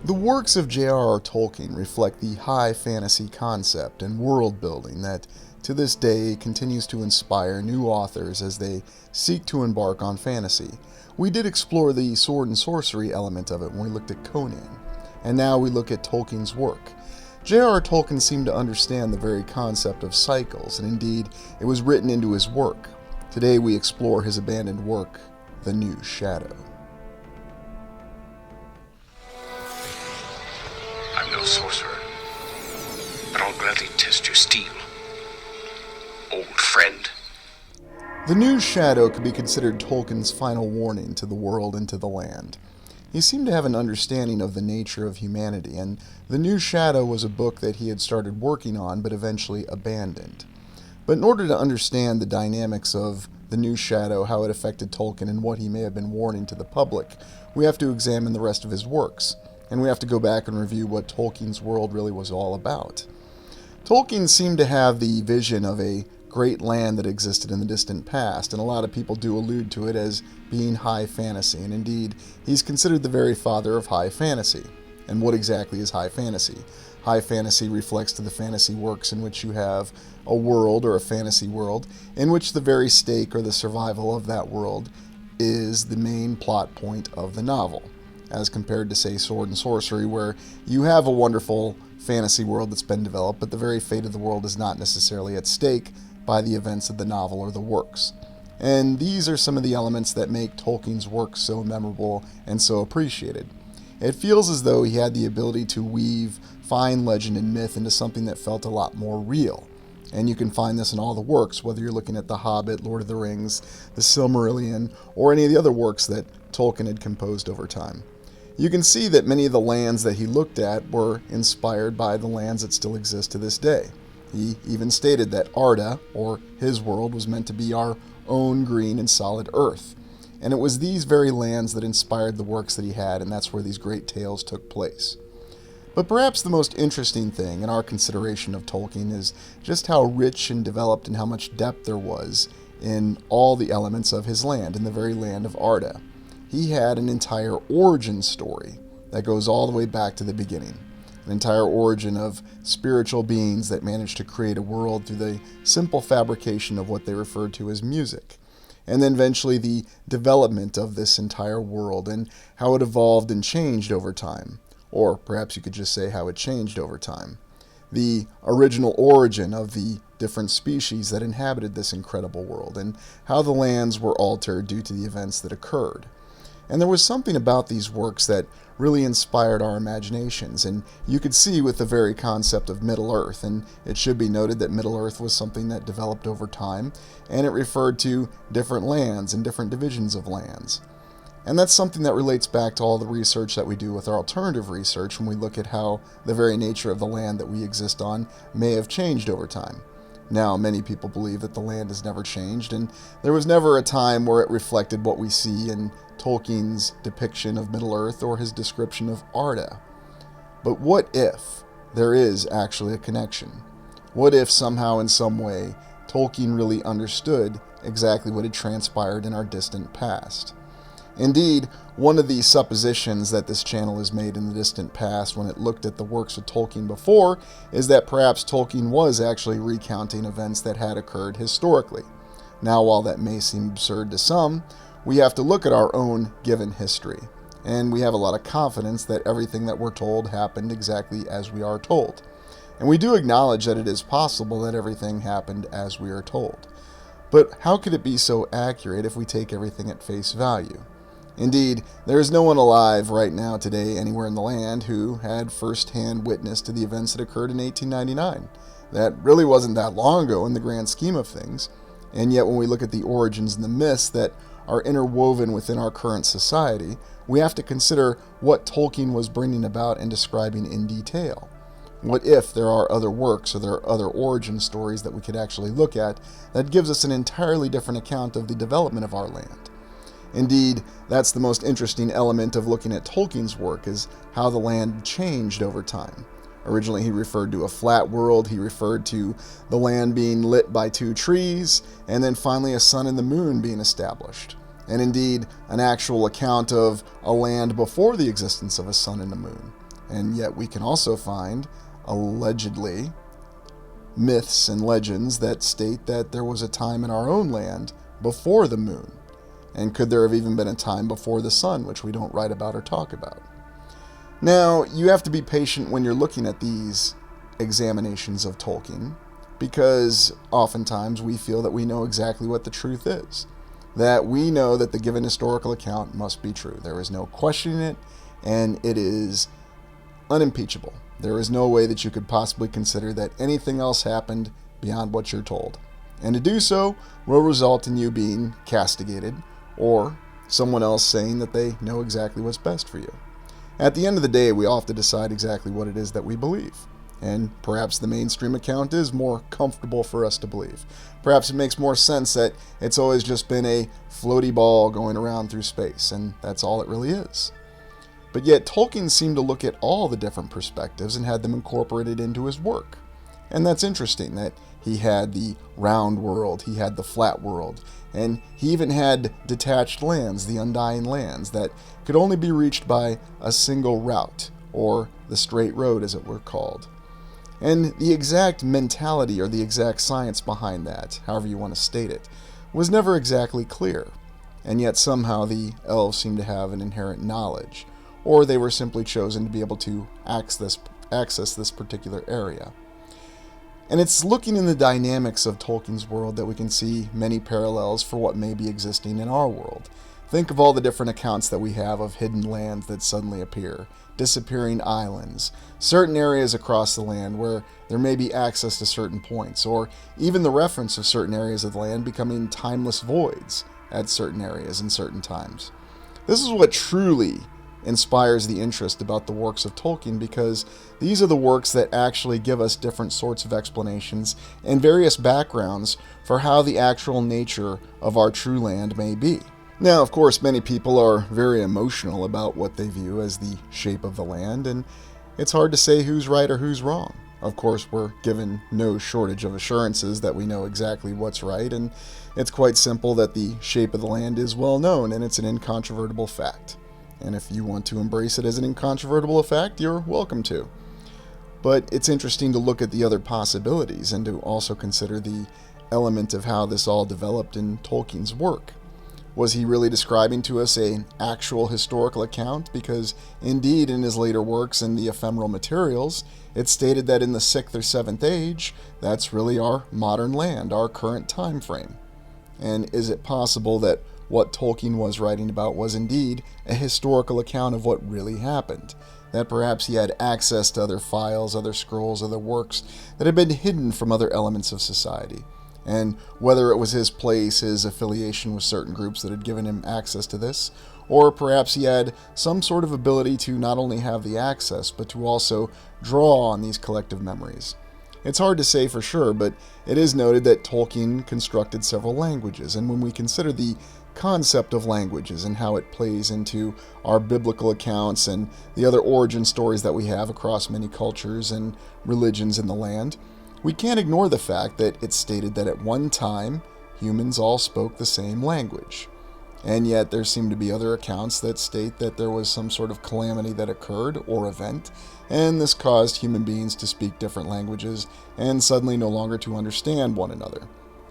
The works of J.R.R. Tolkien reflect the high fantasy concept and world building that, to this day, continues to inspire new authors as they seek to embark on fantasy. We did explore the sword and sorcery element of it when we looked at Conan, and now we look at Tolkien's work. J.R.R. Tolkien seemed to understand the very concept of cycles, and indeed, it was written into his work. Today we explore his abandoned work, The New Shadow. I'm no sorcerer, but I'll gladly test your steel, old friend. The New Shadow could be considered Tolkien's final warning to the world and to the land. He seemed to have an understanding of the nature of humanity, and The New Shadow was a book that he had started working on but eventually abandoned. But in order to understand the dynamics of The New Shadow, how it affected Tolkien, and what he may have been warning to the public, we have to examine the rest of his works, and we have to go back and review what Tolkien's world really was all about. Tolkien seemed to have the vision of a great land that existed in the distant past, and a lot of people do allude to it as being high fantasy, and indeed, he's considered the very father of high fantasy. And what exactly is high fantasy? High fantasy reflects to the fantasy works in which you have a world, or a fantasy world, in which the very stake or the survival of that world is the main plot point of the novel, as compared to, say, sword and sorcery, where you have a wonderful fantasy world that's been developed, but the very fate of the world is not necessarily at stake by the events of the novel or the works. And these are some of the elements that make Tolkien's work so memorable and so appreciated. It feels as though he had the ability to weave fine legend and myth into something that felt a lot more real. And you can find this in all the works, whether you're looking at The Hobbit, Lord of the Rings, The Silmarillion, or any of the other works that Tolkien had composed over time. You can see that many of the lands that he looked at were inspired by the lands that still exist to this day. He even stated that Arda, or his world, was meant to be our own green and solid earth. And it was these very lands that inspired the works that he had, and that's where these great tales took place. But perhaps the most interesting thing in our consideration of Tolkien is just how rich and developed and how much depth there was in all the elements of his land, in the very land of Arda. He had an entire origin story that goes all the way back to the beginning. An entire origin of spiritual beings that managed to create a world through the simple fabrication of what they referred to as music. And then eventually the development of this entire world and how it evolved and changed over time. Or perhaps you could just say how it changed over time. The original origin of the different species that inhabited this incredible world, and how the lands were altered due to the events that occurred. And there was something about these works that really inspired our imaginations, and you could see with the very concept of Middle-earth, and it should be noted that Middle-earth was something that developed over time, and it referred to different lands and different divisions of lands. And that's something that relates back to all the research that we do with our alternative research when we look at how the very nature of the land that we exist on may have changed over time. Now, many people believe that the land has never changed, and there was never a time where it reflected what we see in Tolkien's depiction of Middle-earth or his description of Arda. But what if there is actually a connection? What if somehow in some way Tolkien really understood exactly what had transpired in our distant past? Indeed, one of the suppositions that this channel has made in the distant past when it looked at the works of Tolkien before is that perhaps Tolkien was actually recounting events that had occurred historically. Now, while that may seem absurd to some, we have to look at our own given history, and we have a lot of confidence that everything that we're told happened exactly as we are told. And we do acknowledge that it is possible that everything happened as we are told. But how could it be so accurate if we take everything at face value? Indeed, there is no one alive right now today anywhere in the land who had first-hand witness to the events that occurred in 1899. That really wasn't that long ago in the grand scheme of things, and yet when we look at the origins and the myths that are interwoven within our current society, we have to consider what Tolkien was bringing about and describing in detail. What if there are other works or there are other origin stories that we could actually look at that gives us an entirely different account of the development of our land? Indeed, that's the most interesting element of looking at Tolkien's work, is how the land changed over time. Originally, he referred to a flat world, he referred to the land being lit by two trees, and then finally a sun and the moon being established. And indeed, an actual account of a land before the existence of a sun and a moon. And yet we can also find, allegedly, myths and legends that state that there was a time in our own land before the moon. And could there have even been a time before the sun, which we don't write about or talk about? Now, you have to be patient when you're looking at these examinations of Tolkien, because oftentimes we feel that we know exactly what the truth is. That we know that the given historical account must be true. There is no questioning it, and it is unimpeachable. There is no way that you could possibly consider that anything else happened beyond what you're told. And to do so will result in you being castigated, or someone else saying that they know exactly what's best for you. At the end of the day, we all have to decide exactly what it is that we believe. And perhaps the mainstream account is more comfortable for us to believe. Perhaps it makes more sense that it's always just been a floaty ball going around through space, and that's all it really is. But yet Tolkien seemed to look at all the different perspectives and had them incorporated into his work. And that's interesting, that he had the round world, he had the flat world, and he even had detached lands, the Undying Lands, that could only be reached by a single route, or the straight road as it were called. And the exact mentality or the exact science behind that, however you want to state it, was never exactly clear. And yet somehow the elves seemed to have an inherent knowledge, or they were simply chosen to be able to access this particular area. And it's looking in the dynamics of Tolkien's world that we can see many parallels for what may be existing in our world. Think of all the different accounts that we have of hidden lands that suddenly appear, disappearing islands, certain areas across the land where there may be access to certain points, or even the reference of certain areas of the land becoming timeless voids at certain areas and certain times. This is what truly inspires the interest about the works of Tolkien, because these are the works that actually give us different sorts of explanations and various backgrounds for how the actual nature of our true land may be. Now, of course, many people are very emotional about what they view as the shape of the land, and it's hard to say who's right or who's wrong. Of course, we're given no shortage of assurances that we know exactly what's right, and it's quite simple that the shape of the land is well known, and it's an incontrovertible fact. And if you want to embrace it as an incontrovertible fact, you're welcome to. But it's interesting to look at the other possibilities and to also consider the element of how this all developed in Tolkien's work. Was he really describing to us an actual historical account? Because indeed, in his later works and the ephemeral materials, it's stated that in the 6th or 7th age, that's really our modern land, our current time frame. And is it possible that what Tolkien was writing about was indeed a historical account of what really happened? That perhaps he had access to other files, other scrolls, other works that had been hidden from other elements of society. And whether it was his place, his affiliation with certain groups that had given him access to this, or perhaps he had some sort of ability to not only have the access, but to also draw on these collective memories. It's hard to say for sure, but it is noted that Tolkien constructed several languages, and when we consider the concept of languages and how it plays into our biblical accounts and the other origin stories that we have across many cultures and religions in the land, we can't ignore the fact that it's stated that at one time humans all spoke the same language. And yet there seem to be other accounts that state that there was some sort of calamity that occurred or event, and this caused human beings to speak different languages and suddenly no longer to understand one another.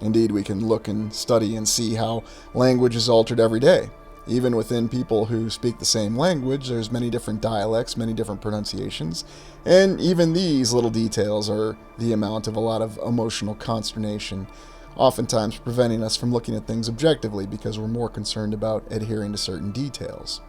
Indeed, we can look and study and see how language is altered every day. Even within people who speak the same language, there's many different dialects, many different pronunciations, and even these little details are the amount of a lot of emotional consternation, oftentimes preventing us from looking at things objectively because we're more concerned about adhering to certain details.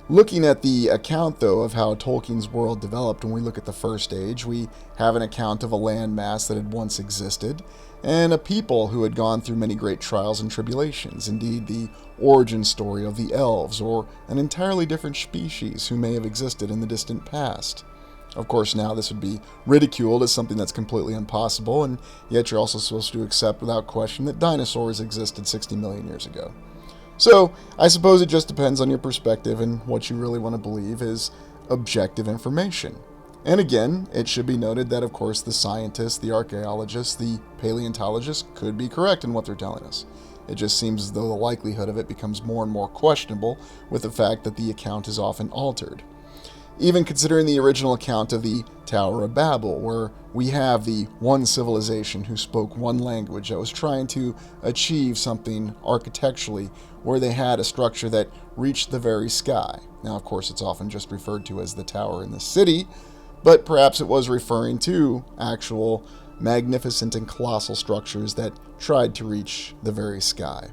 Looking at the account, though, of how Tolkien's world developed, when we look at the First Age, we have an account of a landmass that had once existed, and a people who had gone through many great trials and tribulations. Indeed, the origin story of the elves, or an entirely different species who may have existed in the distant past. Of course, now this would be ridiculed as something that's completely impossible, and yet you're also supposed to accept without question that dinosaurs existed 60 million years ago. So, I suppose it just depends on your perspective, and what you really want to believe is objective information. And again, it should be noted that, of course, the scientists, the archaeologists, the paleontologists could be correct in what they're telling us. It just seems as though the likelihood of it becomes more and more questionable with the fact that the account is often altered. even considering the original account of the Tower of Babel, where we have the one civilization who spoke one language that was trying to achieve something architecturally where they had a structure that reached the very sky. Now, of course, it's often just referred to as the tower in the city, but perhaps it was referring to actual magnificent and colossal structures that tried to reach the very sky.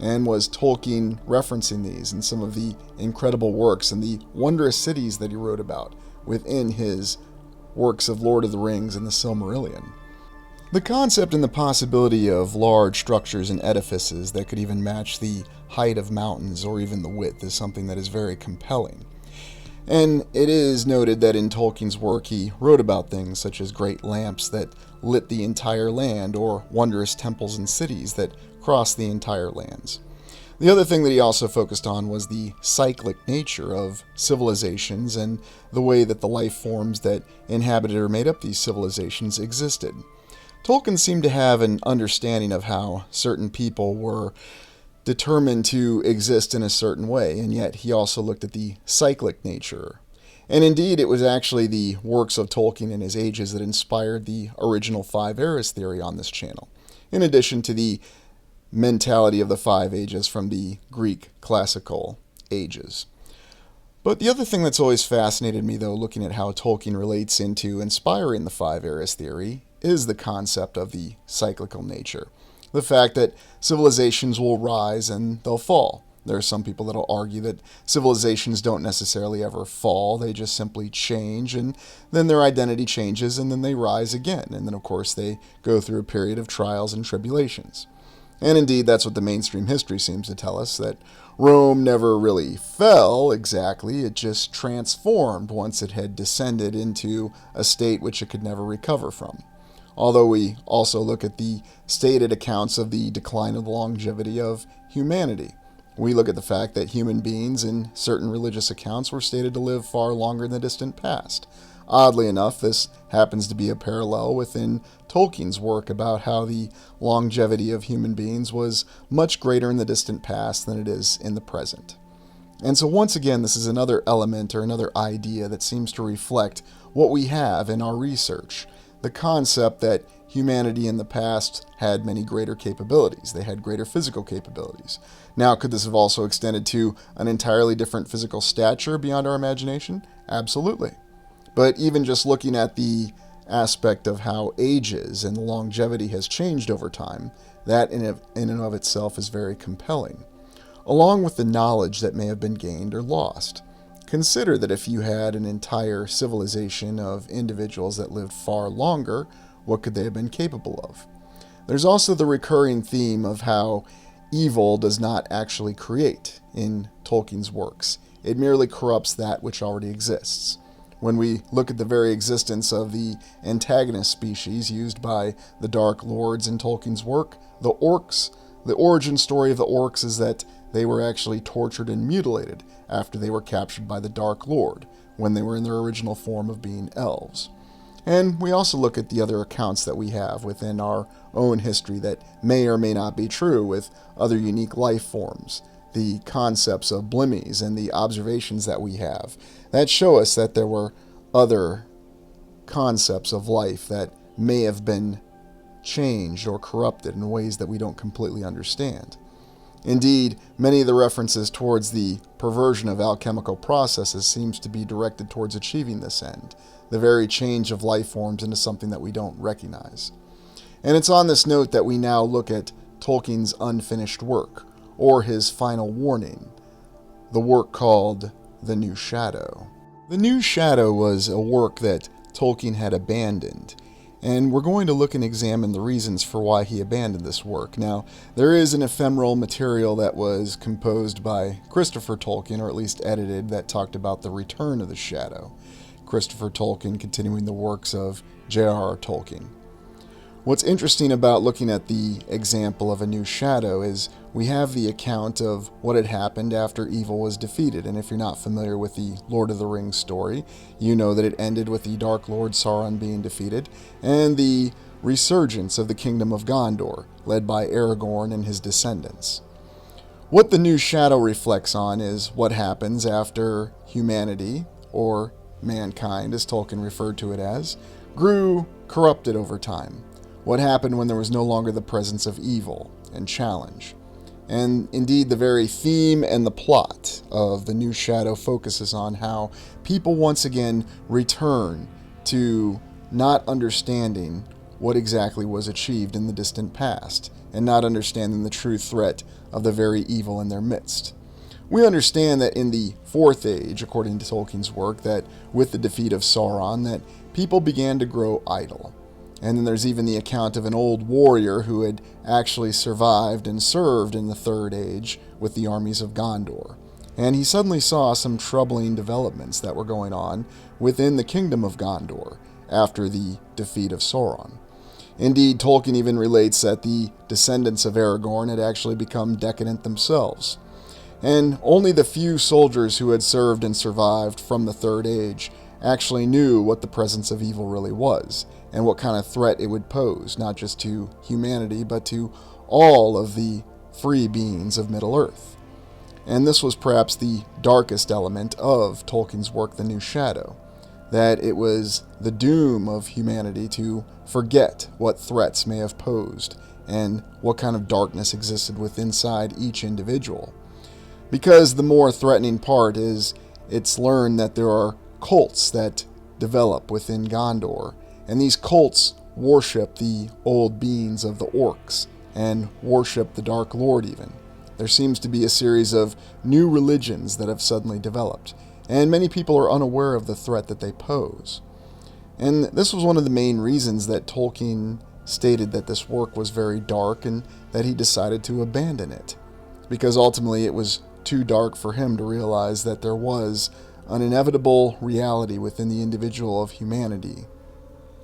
And was Tolkien referencing these in some of the incredible works and the wondrous cities that he wrote about within his works of Lord of the Rings and the Silmarillion? The concept and the possibility of large structures and edifices that could even match the height of mountains or even the width is something that is very compelling. And it is noted that in Tolkien's work he wrote about things such as great lamps that lit the entire land or wondrous temples and cities that crossed the entire lands. The other thing that he also focused on was the cyclic nature of civilizations and the way that the life forms that inhabited or made up these civilizations existed. Tolkien seemed to have an understanding of how certain people were determined to exist in a certain way, and yet he also looked at the cyclic nature. And indeed, it was actually the works of Tolkien in his ages that inspired the original Five Eras theory on this channel, in addition to the mentality of the Five Ages from the Greek classical ages. But the other thing that's always fascinated me, though, looking at how Tolkien relates into inspiring the Five Eras theory, is the concept of the cyclical nature. The fact that civilizations will rise and they'll fall. There are some people that will argue that civilizations don't necessarily ever fall, they just simply change, and then their identity changes, and then they rise again. And then, of course, they go through a period of trials and tribulations. And indeed, that's what the mainstream history seems to tell us, that Rome never really fell exactly, it just transformed once it had descended into a state which it could never recover from. Although we also look at the stated accounts of the decline of the longevity of humanity. We look at the fact that human beings in certain religious accounts were stated to live far longer in the distant past. Oddly enough, this happens to be a parallel within Tolkien's work about how the longevity of human beings was much greater in the distant past than it is in the present. And so once again, this is another element or another idea that seems to reflect what we have in our research. The concept that humanity in the past had many greater capabilities. They had greater physical capabilities. Now, could this have also extended to an entirely different physical stature beyond our imagination? Absolutely. But even just looking at the aspect of how ages and longevity has changed over time, that in and of itself is very compelling, along with the knowledge that may have been gained or lost. Consider that if you had an entire civilization of individuals that lived far longer, what could they have been capable of? There's also the recurring theme of how evil does not actually create in Tolkien's works. It merely corrupts that which already exists. When we look at the very existence of the antagonist species used by the Dark Lords in Tolkien's work, the orcs, the origin story of the orcs is that they were actually tortured and mutilated after they were captured by the Dark Lord, when they were in their original form of being elves. And we also look at the other accounts that we have within our own history that may or may not be true with other unique life forms, the concepts of blimmies and the observations that we have that show us that there were other concepts of life that may have been changed or corrupted in ways that we don't completely understand. Indeed, many of the references towards the perversion of alchemical processes seems to be directed towards achieving this end, the very change of life forms into something that we don't recognize. And it's on this note that we now look at Tolkien's unfinished work, or his final warning, the work called The New Shadow. The New Shadow was a work that Tolkien had abandoned, and we're going to look and examine the reasons for why he abandoned this work. Now, there is an ephemeral material that was composed by Christopher Tolkien, or at least edited, that talked about the return of the Shadow. Christopher Tolkien continuing the works of J.R.R. Tolkien. What's interesting about looking at the example of A New Shadow is we have the account of what had happened after evil was defeated, and if you're not familiar with the Lord of the Rings story, you know that it ended with the Dark Lord Sauron being defeated, and the resurgence of the Kingdom of Gondor, led by Aragorn and his descendants. What The New Shadow reflects on is what happens after humanity, or mankind as Tolkien referred to it as, grew corrupted over time. What happened when there was no longer the presence of evil and challenge. And indeed, the very theme and the plot of The New Shadow focuses on how people once again return to not understanding what exactly was achieved in the distant past, and not understanding the true threat of the very evil in their midst. We understand that in the Fourth Age, according to Tolkien's work, that with the defeat of Sauron, that people began to grow idle. And then there's even the account of an old warrior who had actually survived and served in the Third Age with the armies of Gondor. And he suddenly saw some troubling developments that were going on within the kingdom of Gondor after the defeat of Sauron. Indeed, Tolkien even relates that the descendants of Aragorn had actually become decadent themselves. And only the few soldiers who had served and survived from the Third Age actually knew what the presence of evil really was, and what kind of threat it would pose, not just to humanity, but to all of the free beings of Middle-earth. And this was perhaps the darkest element of Tolkien's work, The New Shadow, that it was the doom of humanity to forget what threats may have posed, and what kind of darkness existed within inside each individual. Because the more threatening part is, it's learned that there are cults that develop within Gondor, and these cults worship the old beings of the orcs, and worship the Dark Lord even. There seems to be a series of new religions that have suddenly developed, and many people are unaware of the threat that they pose. And this was one of the main reasons that Tolkien stated that this work was very dark, and that he decided to abandon it, because ultimately it was too dark for him to realize that there was an inevitable reality within the individual of humanity.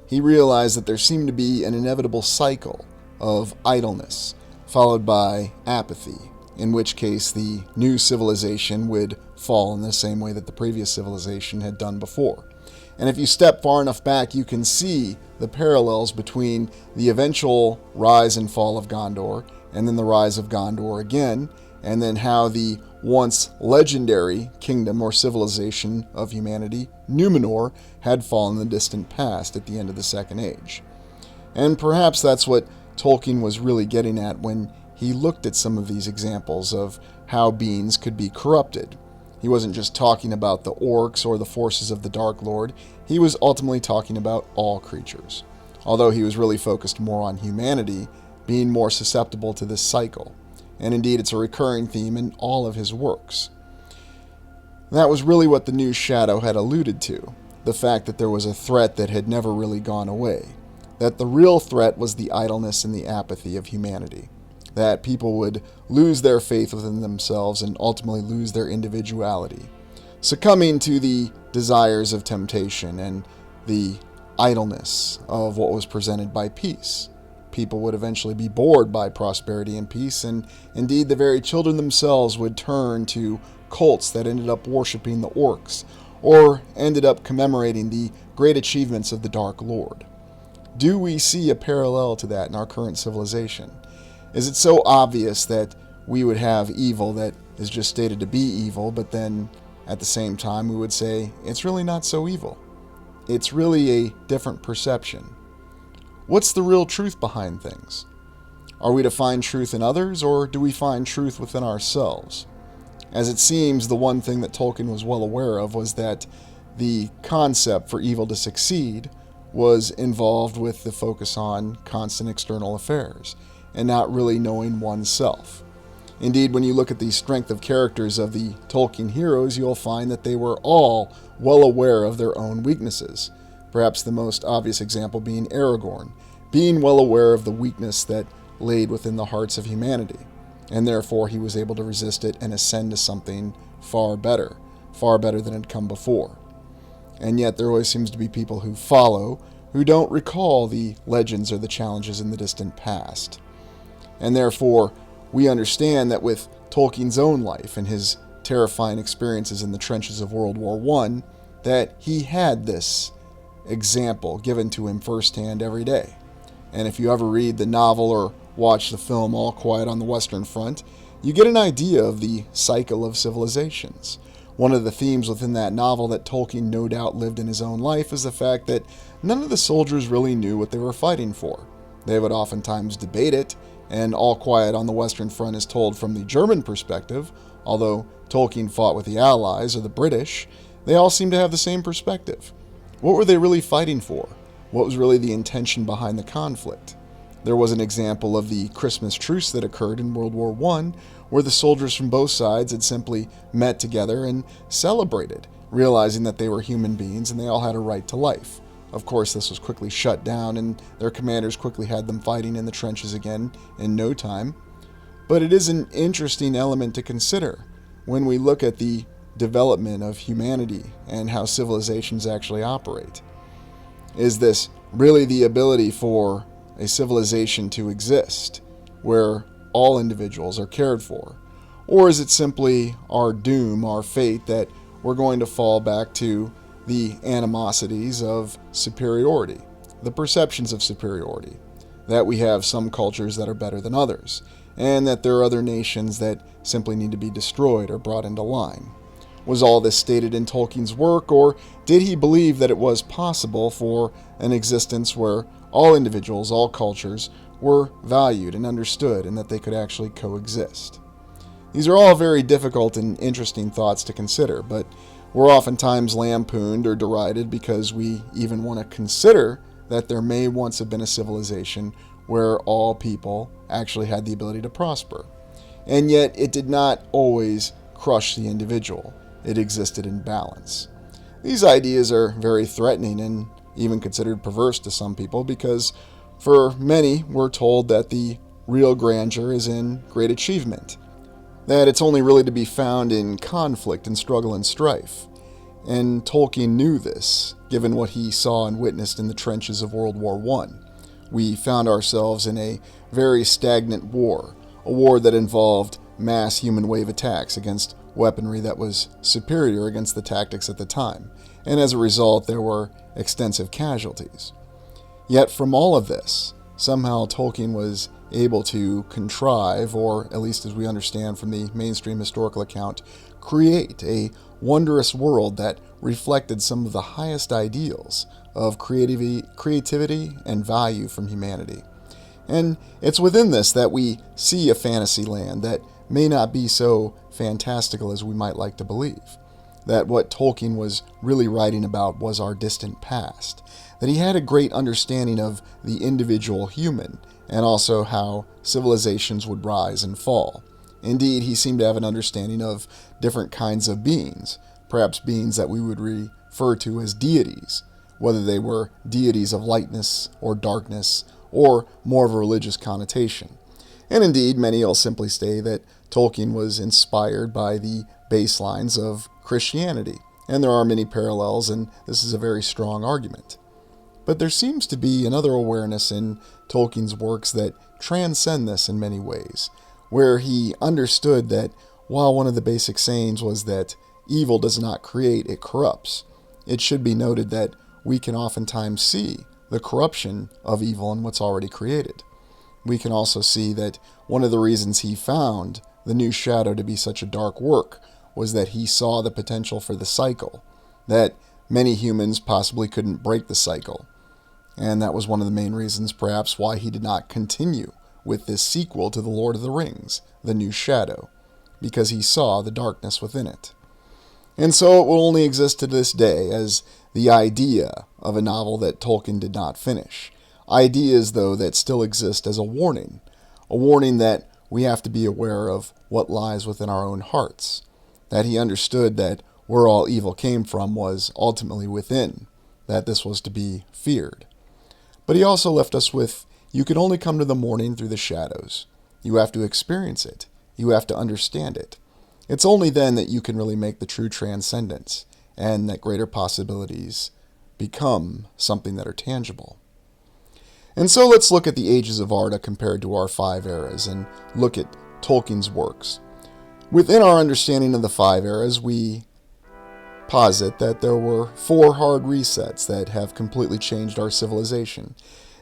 He realized that there seemed to be an inevitable cycle of idleness, followed by apathy, in which case the new civilization would fall in the same way that the previous civilization had done before. And if you step far enough back, you can see the parallels between the eventual rise and fall of Gondor, and then the rise of Gondor again, and then how the once legendary kingdom or civilization of humanity, Numenor, had fallen in the distant past at the end of the Second Age. And perhaps that's what Tolkien was really getting at when he looked at some of these examples of how beings could be corrupted. He wasn't just talking about the orcs or the forces of the Dark Lord, he was ultimately talking about all creatures, although he was really focused more on humanity being more susceptible to this cycle. And indeed, it's a recurring theme in all of his works. That was really what The New Shadow had alluded to, the fact that there was a threat that had never really gone away, that the real threat was the idleness and the apathy of humanity, that people would lose their faith within themselves and ultimately lose their individuality, succumbing to the desires of temptation and the idleness of what was presented by peace. People would eventually be bored by prosperity and peace, and indeed the very children themselves would turn to cults that ended up worshipping the orcs, or ended up commemorating the great achievements of the Dark Lord. Do we see a parallel to that in our current civilization? Is it so obvious that we would have evil that is just stated to be evil, but then at the same time we would say it's really not so evil? It's really a different perception. What's the real truth behind things? Are we to find truth in others, or do we find truth within ourselves? As it seems, the one thing that Tolkien was well aware of was that the concept for evil to succeed was involved with the focus on constant external affairs, and not really knowing oneself. Indeed, when you look at the strength of characters of the Tolkien heroes, you'll find that they were all well aware of their own weaknesses. Perhaps the most obvious example being Aragorn, being well aware of the weakness that laid within the hearts of humanity, and therefore he was able to resist it and ascend to something far better than had come before. And yet there always seems to be people who follow, who don't recall the legends or the challenges in the distant past. And therefore, we understand that with Tolkien's own life and his terrifying experiences in the trenches of World War I, that he had this example given to him firsthand every day. And if you ever read the novel or watch the film All Quiet on the Western Front, you get an idea of the cycle of civilizations, One of the themes within that novel that Tolkien no doubt lived in his own life is the fact that none of the soldiers really knew what they were fighting for. They would oftentimes debate it, and All Quiet on the Western Front is told from the German perspective. Although Tolkien fought with the Allies or the British, they all seem to have the same perspective. What were they really fighting for? What was really the intention behind the conflict? There was an example of the Christmas truce that occurred in World War I, where the soldiers from both sides had simply met together and celebrated, realizing that they were human beings and they all had a right to life. Of course, this was quickly shut down, and their commanders quickly had them fighting in the trenches again in no time. But it is an interesting element to consider when we look at the development of humanity and how civilizations actually operate. Is this really the ability for a civilization to exist where all individuals are cared for? Or is it simply our doom, our fate, that we're going to fall back to the animosities of superiority, the perceptions of superiority, that we have some cultures that are better than others, and that there are other nations that simply need to be destroyed or brought into line? Was all this stated in Tolkien's work, or did he believe that it was possible for an existence where all individuals, all cultures, were valued and understood, and that they could actually coexist? These are all very difficult and interesting thoughts to consider, but we're oftentimes lampooned or derided because we even want to consider that there may once have been a civilization where all people actually had the ability to prosper. And yet it did not always crush the individual. It existed in balance. These ideas are very threatening and even considered perverse to some people, because for many we're told that the real grandeur is in great achievement, that it's only really to be found in conflict and struggle and strife. And Tolkien knew this, given what he saw and witnessed in the trenches of World War I. We found ourselves in a very stagnant war, a war that involved mass human wave attacks against weaponry that was superior against the tactics at the time, and as a result there were extensive casualties. Yet from all of this, somehow Tolkien was able to contrive, or at least as we understand from the mainstream historical account, create a wondrous world that reflected some of the highest ideals of creativity and value from humanity. And it's within this that we see a fantasy land that may not be so fantastical as we might like to believe. That what Tolkien was really writing about was our distant past. That he had a great understanding of the individual human, and also how civilizations would rise and fall. Indeed, he seemed to have an understanding of different kinds of beings, perhaps beings that we would refer to as deities, whether they were deities of lightness or darkness, or more of a religious connotation. And indeed, many will simply say that Tolkien was inspired by the baselines of Christianity, and there are many parallels, and this is a very strong argument. But there seems to be another awareness in Tolkien's works that transcend this in many ways, where he understood that while one of the basic sayings was that evil does not create, it corrupts, it should be noted that we can oftentimes see the corruption of evil in what's already created. We can also see that one of the reasons he found the New Shadow to be such a dark work was that he saw the potential for the cycle, that many humans possibly couldn't break the cycle. And that was one of the main reasons, perhaps, why he did not continue with this sequel to The Lord of the Rings, The New Shadow, because he saw the darkness within it. And so it will only exist to this day as the idea of a novel that Tolkien did not finish. Ideas, though, that still exist as a warning that we have to be aware of what lies within our own hearts, that he understood that where all evil came from was ultimately within, that this was to be feared. But he also left us with, you can only come to the morning through the shadows. You have to experience it. You have to understand it. It's only then that you can really make the true transcendence, and that greater possibilities become something that are tangible. And so let's look at the ages of Arda compared to our 5 eras, and look at Tolkien's works. Within our understanding of the 5 eras, we posit that there were 4 hard resets that have completely changed our civilization.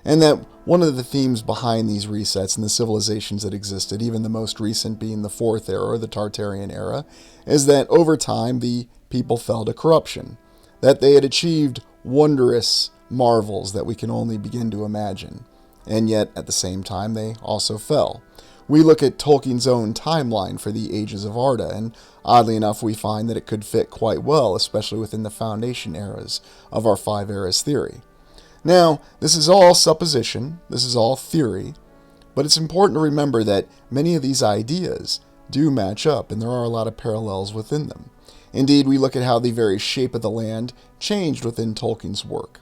And that one of the themes behind these resets and the civilizations that existed, even the most recent being the Fourth Era, or the Tartarian Era, is that over time the people fell to corruption, that they had achieved wondrous marvels that we can only begin to imagine, and yet at the same time they also fell. We look at Tolkien's own timeline for the Ages of Arda, and oddly enough we find that it could fit quite well, especially within the foundation eras of our Five Eras theory. Now, this is all supposition, this is all theory, but it's important to remember that many of these ideas do match up, and there are a lot of parallels within them. Indeed, we look at how the very shape of the land changed within Tolkien's work.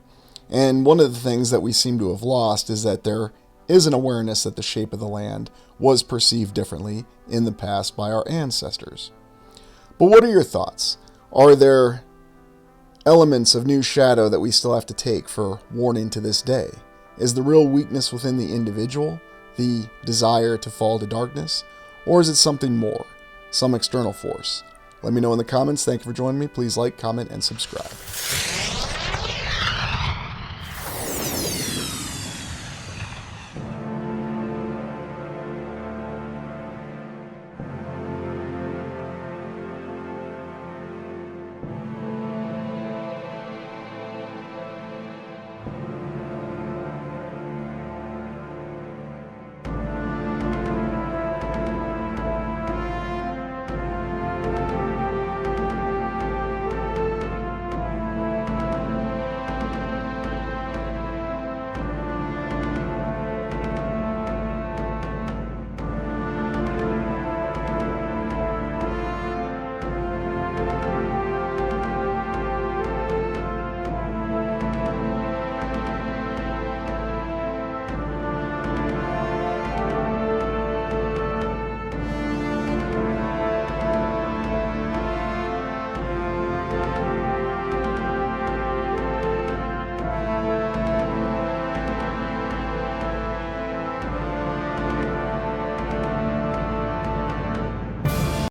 And one of the things that we seem to have lost is that there is an awareness that the shape of the land was perceived differently in the past by our ancestors. But what are your thoughts? Are there elements of New Shadow that we still have to take for warning to this day? Is the real weakness within the individual the desire to fall to darkness? Or is it something more, some external force? Let me know in the comments. Thank you for joining me. Please like, comment, and subscribe.